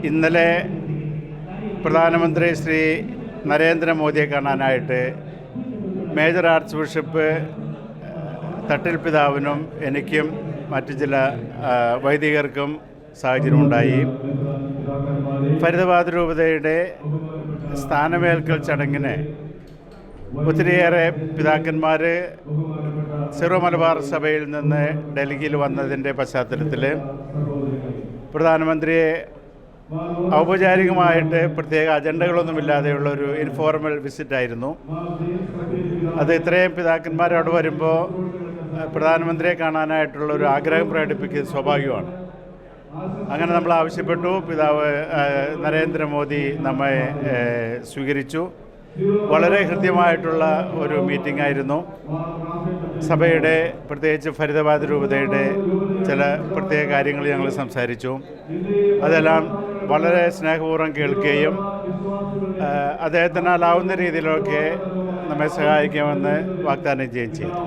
ഇന്നലെ പ്രധാനമന്ത്രി ശ്രീ നരേന്ദ്രമോദിയെ കാണാനായിട്ട് മേജർ ആർച്ച് ബിഷപ്പ് തട്ടിൽ പിതാവിനും എനിക്കും മറ്റു ചില വൈദികർക്കും സാഹചര്യമുണ്ടായി. ഫരീദാബാദ് രൂപതയുടെ സ്ഥാനമേൽക്കൽ ചടങ്ങിന് ഒത്തിരിയേറെ പിതാക്കന്മാർ സിറോ മലബാർ സഭയിൽ നിന്ന് ഡൽഹിയിൽ വന്നതിൻ്റെ പശ്ചാത്തലത്തിൽ പ്രധാനമന്ത്രിയെ ഔപചാരികമായിട്ട് പ്രത്യേക അജണ്ടകളൊന്നുമില്ലാതെയുള്ള ഒരു ഇൻഫോർമൽ വിസിറ്റായിരുന്നു. അത് ഇത്രയും പിതാക്കന്മാർ അവിടെ വരുമ്പോൾ പ്രധാനമന്ത്രിയെ കാണാനായിട്ടുള്ള ഒരു ആഗ്രഹം പ്രകടിപ്പിക്കുന്നത് സ്വാഭാവികമാണ്. അങ്ങനെ നമ്മൾ ആവശ്യപ്പെട്ടു. പിതാവ് നരേന്ദ്രമോദി നമ്മെ സ്വീകരിച്ചു. വളരെ ഹൃദ്യമായിട്ടുള്ള ഒരു മീറ്റിംഗ് ആയിരുന്നു. സഭയുടെ പ്രത്യേകിച്ച് ഫരീദാബാദ് രൂപതയുടെ ചില പ്രത്യേക കാര്യങ്ങൾ ഞങ്ങൾ സംസാരിച്ചു. അതെല്ലാം വളരെ സ്നേഹപൂർവ്വം കേൾക്കുകയും അദ്ദേഹത്തിനാലാവുന്ന രീതിയിലൊക്കെ നമ്മെ സഹായിക്കുമെന്ന് വാഗ്ദാനം ചെയ്യുകയും ചെയ്തു.